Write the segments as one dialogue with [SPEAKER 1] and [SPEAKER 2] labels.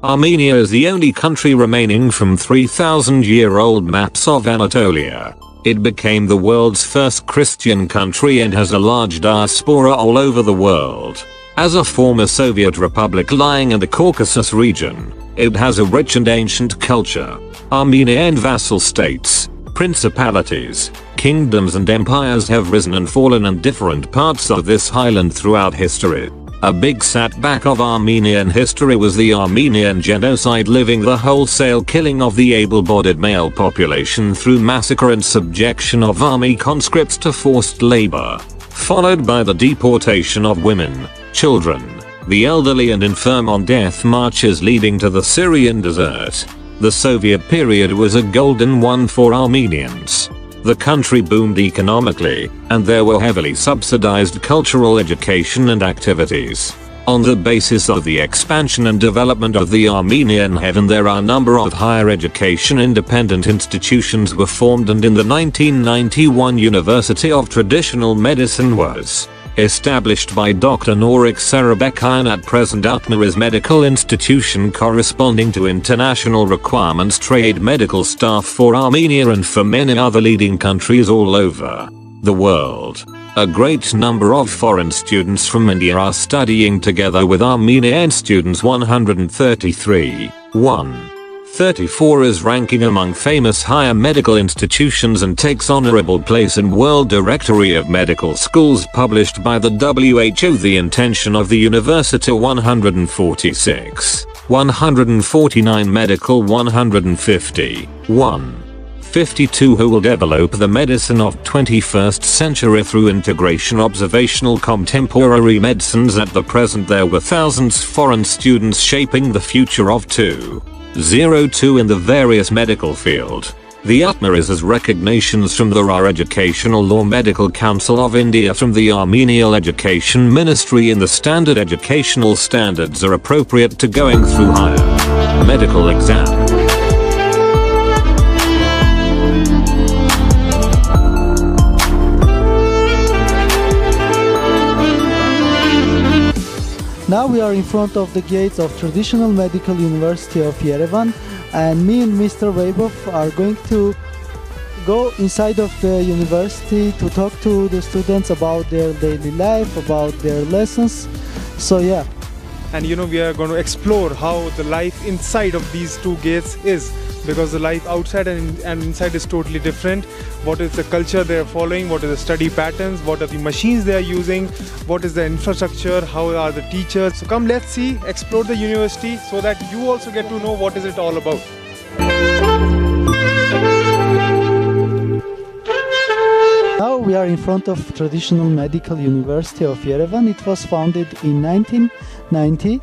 [SPEAKER 1] Armenia is the only country remaining from 3,000-year-old maps of Anatolia. It became the world's first Christian country and has a large diaspora all over the world. As a former Soviet republic lying in the Caucasus region, it has a rich and ancient culture. Armenia and vassal states, principalities, kingdoms and empires have risen and fallen in different parts of this highland throughout history. A big setback of Armenian history was the Armenian genocide, leaving the wholesale killing of the able-bodied male population through massacre and subjection of army conscripts to forced labor, followed by the deportation of women, children, the elderly and infirm on death marches leading to the Syrian desert. The Soviet period was a golden one for Armenians. The country boomed economically, and there were heavily subsidized cultural education and activities. On the basis of the expansion and development of the Armenian heaven, there are a number of higher education independent institutions were formed, and in the 1991 University of Traditional Medicine was established by Dr. Norik Sarabekyan. At present, UTMA is medical institution corresponding to international requirements, trade medical staff for Armenia and for many other leading countries all over the world. A great number of foreign students from India are studying together with Armenian students. 133. 34 is ranking among famous higher medical institutions and takes honorable place in World Directory of Medical Schools published by the WHO. The intention of the university. 146. 149 medical. 150. 52 who will develop the medicine of 21st century through integration observational contemporary medicines. At the present there were thousands foreign students shaping the future of 202 in the various medical field. The UTMA is as recognitions from the RA Educational Law Medical Council of India, from the Armenian Education Ministry in the standard educational standards are appropriate to going through higher medical exam.
[SPEAKER 2] Now we are in front of the gates of Traditional Medical University of Yerevan, and me and Mr. Vaibov are going to go inside of the university to talk to the students about their daily life, about their lessons. So yeah.
[SPEAKER 3] And we are going to explore how the life inside of these two gates is, because the life outside and inside is totally different. What is the culture they are following, what are the study patterns, what are the machines they are using, what is the infrastructure, how are the teachers. So come, let's see, explore the university so that you also get to know what is it all about.
[SPEAKER 2] Now we are in front of Traditional Medical University of Yerevan. It was founded in 1990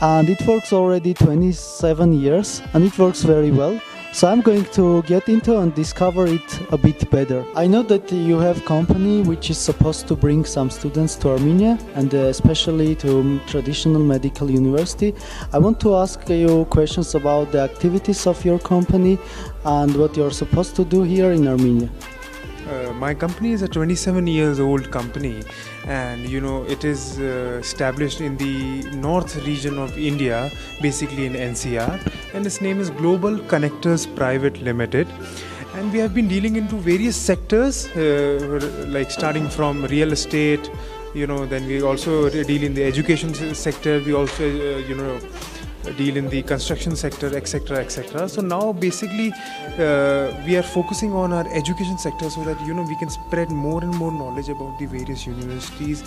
[SPEAKER 2] and it works already 27 years and it works very well. So I'm going to get into and discover it a bit better. I know that you have a company which is supposed to bring some students to Armenia and especially to Traditional Medical University. I want to ask you questions about the activities of your company and what you're supposed to do here in Armenia.
[SPEAKER 3] My company is a 27 years old company, and it is established in the north region of India, basically in NCR, and its name is Global Connectors Private Limited. And we have been dealing into various sectors, like starting from real estate, then we also deal in the education sector, we also deal in the construction sector, etc, etc. So now basically we are focusing on our education sector so that we can spread more and more knowledge about the various universities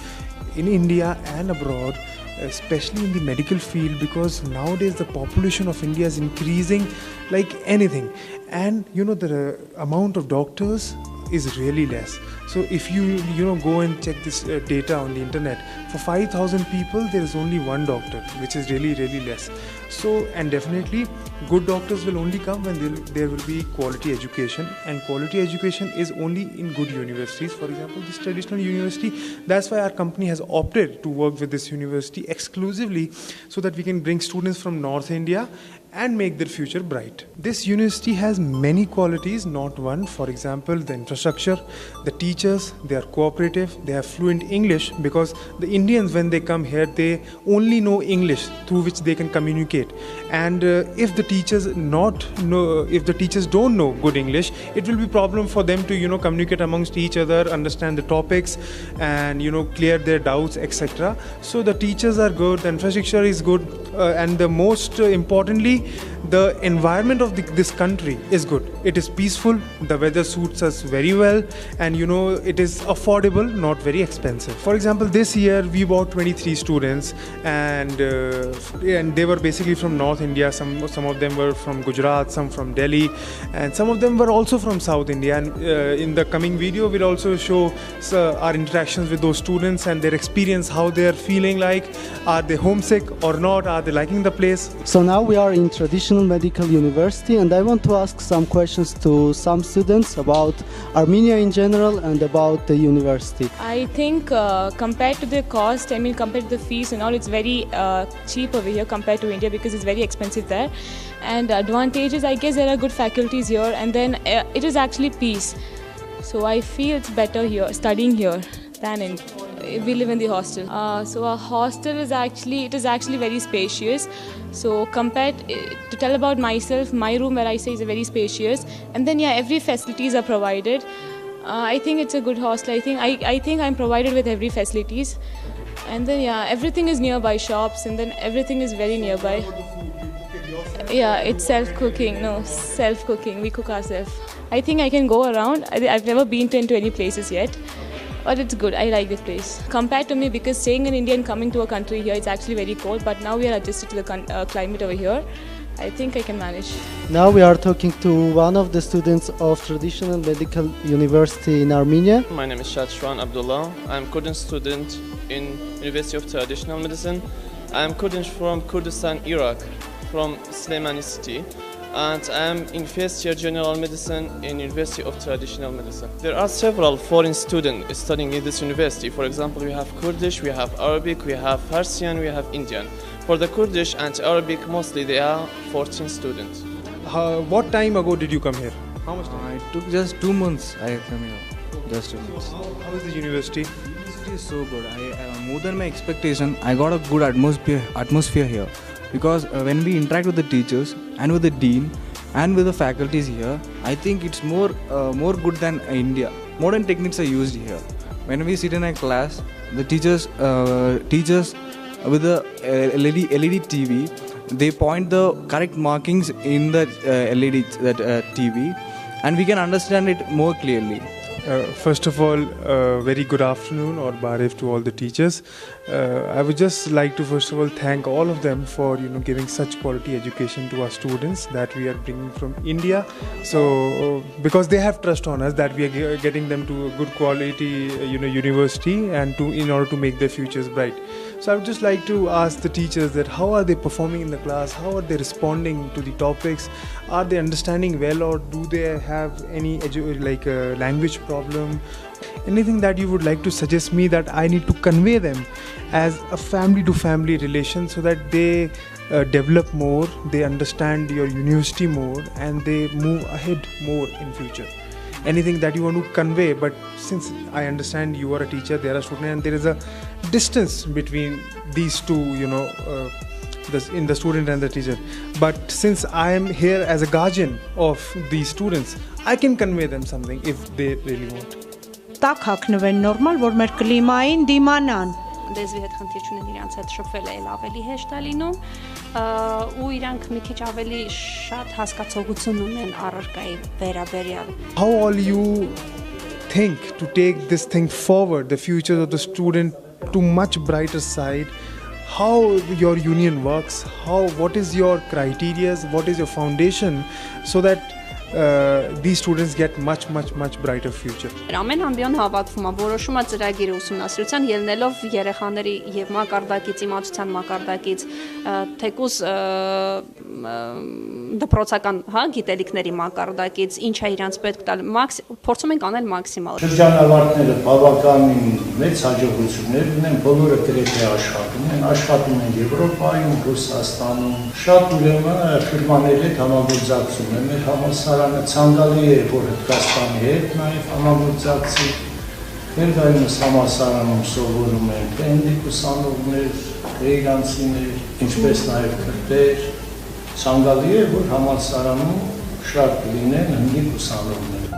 [SPEAKER 3] in India and abroad, especially in the medical field, because nowadays the population of India is increasing like anything, and the amount of doctors is really less. So if you go and check this data on the internet, for 5,000 people there is only one doctor, which is really less. So, and definitely good doctors will only come when there will be quality education, and quality education is only in good universities. For example, this Traditional University, that's why our company has opted to work with this university exclusively, so that we can bring students from North India and make their future bright. This university has many qualities, not one. For example, the infrastructure, the teachers, they are cooperative, they have fluent English, because the Indians, when they come here, they only know English through which they can communicate. And if the teachers don't know good English, it will be problem for them to communicate amongst each other, understand the topics, and clear their doubts, etc. So the teachers are good, the infrastructure is good, and the most importantly, the environment of this country is good. It is peaceful, the weather suits us very well, and it is affordable, not very expensive. For example, this year we brought 23 students, and they were basically from North India. Some of them were from Gujarat, some from Delhi, and some of them were also from South India. And in the coming video we'll also show our interactions with those students and their experience, how they are feeling like. Are they homesick or not? Are they liking the place?
[SPEAKER 2] So now we are in Traditional Medical University, and I want to ask some questions to some students about Armenia in general and about the university.
[SPEAKER 4] I think compared to the cost, compared to the fees and all, it's very cheap over here compared to India, because it's very expensive there. And advantages, I guess there are good faculties here, and then it is actually peace. So I feel it's better here, studying here, than in. We live in the hostel. So our hostel is actually very spacious. So compared to tell about myself, my room where I stay is very spacious, and then every facilities are provided. I think it's a good hostel. I think I'm provided with every facilities, and then everything is nearby, shops, and then everything is very nearby. It's self-cooking. No, self-cooking. We cook ourselves. I think I can go around. I've never been into any places yet. But it's good. I like this place. Compared to me, because staying in India and coming to a country here, it's actually very cold. But now we are adjusted to the climate over here. I think I can manage.
[SPEAKER 2] Now we are talking to one of the students of Traditional Medical University in Armenia.
[SPEAKER 5] My name is Shatran Abdullah. I'm Kurdish student in University of Traditional Medicine. I'm Kurdish from Kurdistan, Iraq, from Slemani city. And I'm in first year general medicine in University of Traditional Medicine. There are several foreign students studying in this university. For example, we have Kurdish, we have Arabic, we have Persian, we have Indian. For the Kurdish and Arabic, mostly they are 14 students.
[SPEAKER 3] What time ago did you come here? How much time?
[SPEAKER 6] It took just 2 months I have come here. Just 2 months.
[SPEAKER 3] How is the university?
[SPEAKER 6] The university is so good. More than my expectation, I got a good atmosphere here. Because when we interact with the teachers and with the dean and with the faculties here, I think it's more good than India. Modern techniques are used here. When we sit in a class, the teachers with the LED TV, they point the correct markings in the LED TV, and we can understand it more clearly.
[SPEAKER 3] First of all, very good afternoon or Barif to all the teachers. I would just like to first of all thank all of them for giving such quality education to our students that we are bringing from India. So because they have trust on us that we are getting them to a good quality university, and in order to make their futures bright. So I would just like to ask the teachers that how are they performing in the class, how are they responding to the topics, are they understanding well, or do they have any language problem, anything that you would like to suggest me that I need to convey them as a family to family relation, so that they develop more, they understand your university more, and they move ahead more in future. Anything that you want to convey, but since I understand you are a teacher, they are a student, and there is a distance between these two, in the student and the teacher. But since I am here as a guardian of these students, I can convey them something if they really want.
[SPEAKER 7] Տակ հագնվեն նորմալ, որ մեր կլիմային դիմանան։ Դեզվի հետ խնդիր չունեն, իրանց հետ շփվելը էլ ավելի հեշտ է լինում, ու իրանք մի քիչ ավելի շատ հասկացողություն ունեն առարկայի վերաբերյալ։
[SPEAKER 3] How all you think to take this thing forward, the future of the student to much brighter side, how your union works, what is your criteria, what is your foundation, so that these students get much brighter future.
[SPEAKER 7] Ամեն ամբիոն հավաքվում է, որոշում է ծրագիրը ուսումնասիրության ելնելով երեխաների եւ մակարդակից, իմացության մակարդակից, թեկուզ դպրոցական, գիտելիքների մակարդակից, ինչ է իրանց պետք տալ, փորձում ենք անել մաքսիմալ։
[SPEAKER 8] Շրջանավարտները բավականին մեծ հաջողություններ ունեն, բոլորը գրեթե աշխատում են Եվրոպայում, Ռուսաստանում, շատ ուրեմն ֆիրմաների հետ համագործակցում են, մեր համալսարանը ցանկալի է, որ Հնդկաստանի հետ նաև համագործակցի, ներկայումս համալսարանում սովորում են թե հնդիկ ուսանողներ, թե իրանցիներ, ինչպես նաև քրդեր, ցանկալի է, որ համալսարանում շատ լինեն հնդիկ ուսանողներ։